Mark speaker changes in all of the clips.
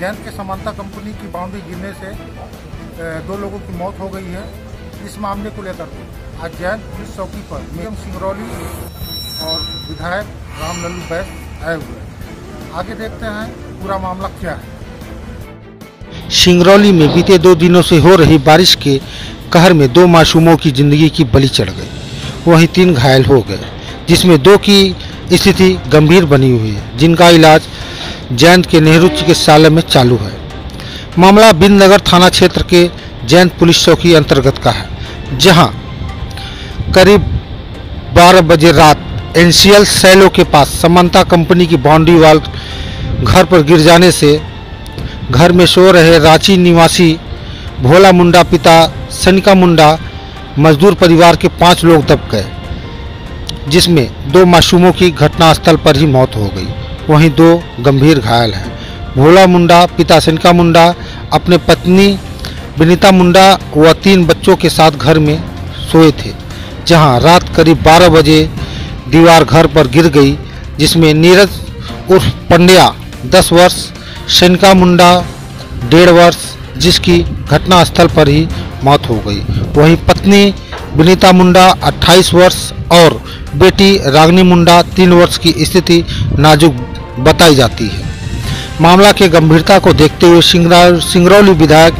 Speaker 1: जैन के समानता कंपनी की बाउंड्री गिरने से 2 लोगों की मौत हो गई है। इस मामले को लेकर आज जैन पुलिस चौकी पर नियम सिंगरौली और विधायक रामलल्लू बैस आए हुए हैं। आगे देखते हैं पूरा मामला क्या है।
Speaker 2: सिंगरौली में बीते 2 दिनों से हो रही बारिश के कहर में 2 मासूमों की जिंदगी की बलि चढ़ गई, वहीं 3 घायल हो गए, जिसमें 2 की स्थिति गंभीर बनी हुई है, जिनका इलाज जैन के नेहरू चिकित्सालय में चालू है। मामला बिंदनगर थाना क्षेत्र के जैन पुलिस चौकी अंतर्गत का है, जहां करीब 12 बजे रात एनसीएल सैलो के पास समानता कंपनी की बाउंड्री वाल घर पर गिर जाने से घर में सो रहे रांची निवासी भोला मुंडा पिता सनिका मुंडा मजदूर परिवार के 5 लोग दब गए, जिसमें 2 मासूमों की घटनास्थल पर ही मौत हो गई, वहीं 2 गंभीर घायल हैं। भोला मुंडा पिता सनिका मुंडा अपने पत्नी विनीता मुंडा व 3 बच्चों के साथ घर में सोए थे, जहां रात करीब 12 बजे दीवार घर पर गिर गई, जिसमें नीरज उर्फ पंड्या 10 वर्ष, सनिका मुंडा 1.5 वर्ष, जिसकी घटनास्थल पर ही मौत हो गई। वहीं पत्नी विनीता मुंडा 28 वर्ष और बेटी रागनी मुंडा 3 वर्ष की स्थिति नाजुक बताई जाती है। मामला के गंभीरता को देखते हुए सिंगरौली विधायक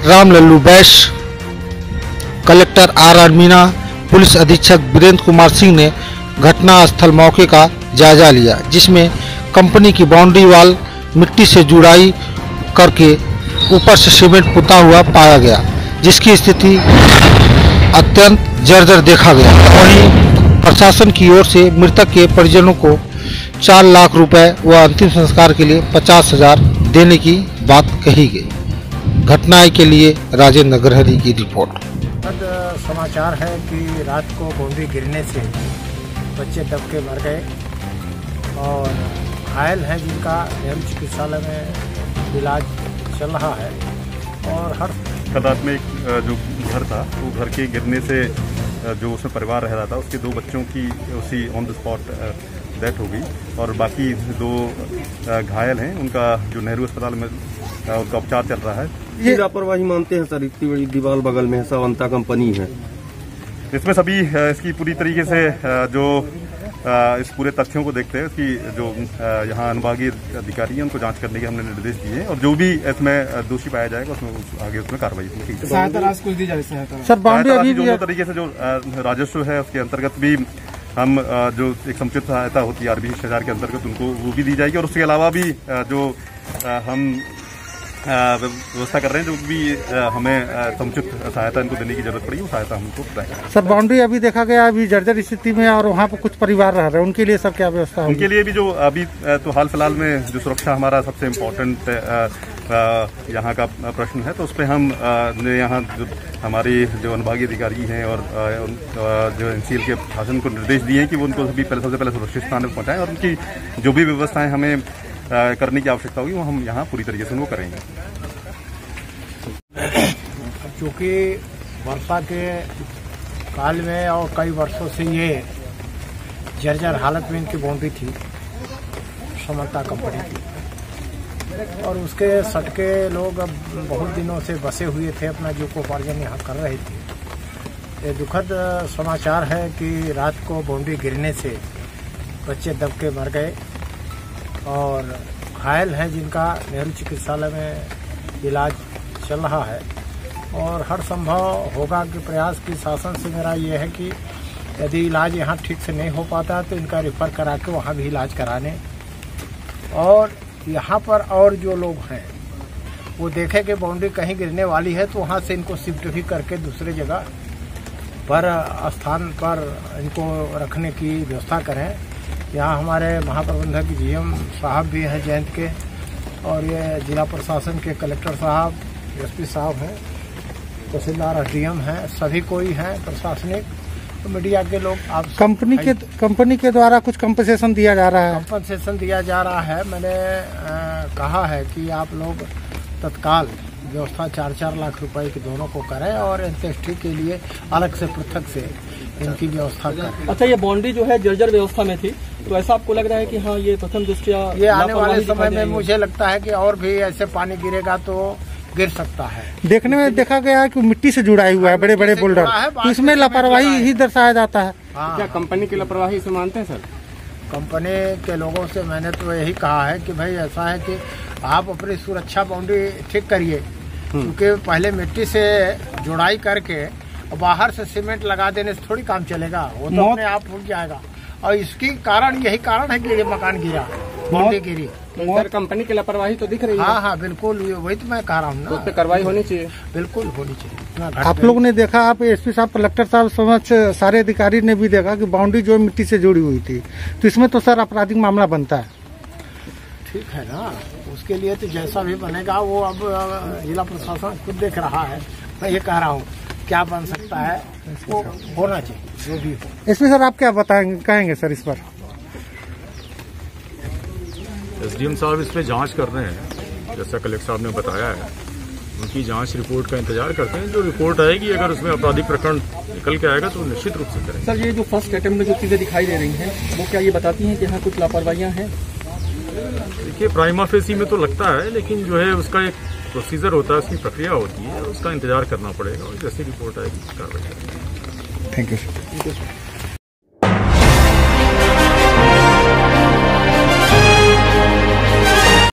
Speaker 2: रामलल्लू बैस, कलेक्टर आर मीना, पुलिस अधीक्षक वीरेंद्र कुमार सिंह ने घटनास्थल मौके का जायजा लिया, जिसमें कंपनी की बाउंड्री वाल मिट्टी से जुड़ाई करके ऊपर से सीमेंट पुता हुआ पाया गया, जिसकी स्थिति अत्यंत जर्जर देखा गया। वहीं प्रशासन की ओर से मृतक के परिजनों को 4 लाख रुपए व अंतिम संस्कार के लिए 50,000 देने की बात कही गई। घटनाएं के लिए राजेंद्र अग्रहरी की रिपोर्ट।
Speaker 3: समाचार है कि रात को बाउंड्री गिरने से बच्चे दब के मर गए और घायल हैं, जिनका नेहरू चिकित्सालय में इलाज चल रहा है। और हर
Speaker 4: कल रात में एक जो घर था, वो घर के गिरने से जो उसमें परिवार रह रहा था, उसके 2 बच्चों की उसी ऑन द स्पॉट डेथ हो गई और बाकी 2 घायल हैं, उनका जो नेहरू अस्पताल में उनका उपचार चल रहा है।
Speaker 5: ये लापरवाही मानते हैं सर? इतनी बड़ी दीवार बगल में समानता कंपनी है,
Speaker 4: इसमें सभी इसकी पूरी तरीके से जो इस पूरे तथ्यों को देखते हैं, इसकी जो यहाँ अनुभागीय अधिकारी हैं उनको जांच करने के हमने निर्देश दिए और जो भी इसमें दोषी पाया जाएगा उसमें आगे उसमें कार्रवाई की।
Speaker 3: सहायता राशि कुछ दी जाए
Speaker 1: सर? बाउंड्री अभी
Speaker 4: जो तरीके से जो राजस्व है उसके अंतर्गत भी हम जो एक समुचित सहायता होती है RBC हजार के अंतर्गत उनको वो भी दी जाएगी और उसके अलावा भी जो हम व्यवस्था कर रहे हैं, जो भी हमें समुचित सहायता इनको देने की जरूरत पड़ी वो सहायता हमको बताएंगे।
Speaker 1: सर, बाउंड्री अभी देखा गया अभी जर्जर स्थिति में और वहाँ पर कुछ परिवार रह रहे हैं, उनके लिए सर क्या व्यवस्था होगी?
Speaker 4: उनके लिए भी जो अभी तो हाल फिलहाल में जो सुरक्षा हमारा सबसे इम्पोर्टेंट यहाँ का प्रश्न है, तो उस पर हम यहाँ जो हमारी जो अनुभागीय अधिकारी हैं और जो NCL के शासन को निर्देश दिए हैं कि वो उनको सबसे पहले सुरक्षित स्थान पर पहुँचाएं और उनकी जो भी व्यवस्थाएं हमें करने की आवश्यकता होगी वो हम यहाँ पूरी तरीके से वो करेंगे।
Speaker 3: चूँकि वर्षा के काल में और कई वर्षों से ये जर्जर हालत में इनकी बाउंड्री थी, समानता कंपनी की, और उसके सटके लोग अब बहुत दिनों से बसे हुए थे, अपना जीविकोपार्जन यहाँ कर रहे थे। ये दुखद समाचार है कि रात को बाउंड्री गिरने से बच्चे दब के मर गए और घायल हैं, जिनका नेहरू चिकित्सालय में इलाज चल रहा है। और हर संभव होगा कि प्रयास की शासन से मेरा ये है कि यदि इलाज यहाँ ठीक से नहीं हो पाता तो इनका रेफर करा के वहाँ भी इलाज कराने, और यहाँ पर और जो लोग हैं वो देखें कि बाउंड्री कहीं गिरने वाली है तो वहाँ से इनको शिफ्ट भी करके दूसरे जगह पर स्थान पर इनको रखने की व्यवस्था करें। यहाँ हमारे महाप्रबंधक GM साहब भी हैं जयंत के, और ये जिला प्रशासन के कलेक्टर साहब, SP साहब हैं, तहसीलदार SDM हैं, सभी कोई हैं प्रशासनिक, तो मीडिया के लोग। आप
Speaker 1: कंपनी के द्वारा कुछ कंपनसेशन दिया जा रहा है?
Speaker 3: कंपनसेशन दिया जा रहा है। मैंने कहा है कि आप लोग तत्काल व्यवस्था 4-4 लाख रुपए की दोनों को करें और अंत्येष्टि के लिए अलग से पृथक से इनकी व्यवस्था करें।
Speaker 6: अच्छा, ये बाउंड्री जो है जर्जर व्यवस्था में थी, तो ऐसा आपको लग रहा है कि हाँ ये प्रथम दृष्टया
Speaker 3: ये आने वाले
Speaker 6: लापरवाही
Speaker 3: समय
Speaker 6: दिखाई
Speaker 3: में
Speaker 6: दे रही है?
Speaker 3: मुझे लगता है कि और भी ऐसे पानी गिरेगा तो गिर सकता है।
Speaker 2: देखने में देखा गया है कि मिट्टी से जुड़ा हुआ है, बड़े बड़े
Speaker 3: मिट्टी से जुड़ा है,
Speaker 2: बोल्डर,
Speaker 3: बाकी
Speaker 2: तो इसमें
Speaker 3: सीमेंट
Speaker 2: लापरवाही
Speaker 3: जुड़ा है।
Speaker 2: ही दर्शाया जाता है।
Speaker 3: हाँ,
Speaker 5: क्या कंपनी की लापरवाही से मानते हैं सर?
Speaker 3: कंपनी के लोगों से मैंने तो यही कहा है कि भाई ऐसा है कि आप अपनी सुरक्षा बाउंड्री ठीक करिए, क्योंकि पहले मिट्टी से जुड़ाई करके बाहर से सीमेंट लगा देने से थोड़ी काम चलेगा, वो तो अपने आप फूट जाएगा। और इसकी कारण यही कारण है कि ये मकान गिरा, बाउंड्री गिरी।
Speaker 5: सर कंपनी की लापरवाही तो दिख रही है।
Speaker 3: हाँ हाँ बिल्कुल, वही तो मैं कह रहा हूँ
Speaker 5: तो उस
Speaker 3: ना,
Speaker 5: पर कार्रवाई होनी चाहिए।
Speaker 3: बिल्कुल होनी चाहिए। इतना घट
Speaker 2: आप
Speaker 3: गई।
Speaker 2: लोग ने देखा, आप एसपी साहब, कलेक्टर साहब समझ सारे अधिकारी ने भी देखा कि बाउंड्री जो मिट्टी से जुड़ी हुई थी, तो इसमें तो सर आपराधिक मामला बनता है।
Speaker 3: ठीक है ना, उसके लिए तो जैसा भी बनेगा वो अब जिला प्रशासन खुद देख रहा है। मैं ये कह रहा हूँ क्या बन सकता है वो होना चाहिए, जो भी हो।
Speaker 2: एसपी सर आप क्या बताएंगे, कहेंगे सर इस पर?
Speaker 7: एसडीएम साहब इस पे जांच कर रहे हैं, जैसा कलेक्टर साहब ने बताया है। उनकी जांच रिपोर्ट का इंतजार करते हैं। जो रिपोर्ट आएगी, अगर उसमें आपराधिक प्रकरण निकल के आएगा तो निश्चित रूप से करेंगे।
Speaker 6: सर ये जो फर्स्ट अटेम्प्ट में जो चीजें दिखाई दे रही हैं वो क्या ये बताती हैं कि यहाँ कुछ लापरवाहियां हैं?
Speaker 7: देखिए, प्राइमा फेसी में तो लगता है, लेकिन जो है उसका एक प्रोसीजर होता है, उसकी प्रक्रिया होती है, उसका इंतजार करना पड़ेगा और जैसे रिपोर्ट आएगी कार्रवाई करेंगे।
Speaker 2: Thank you sir.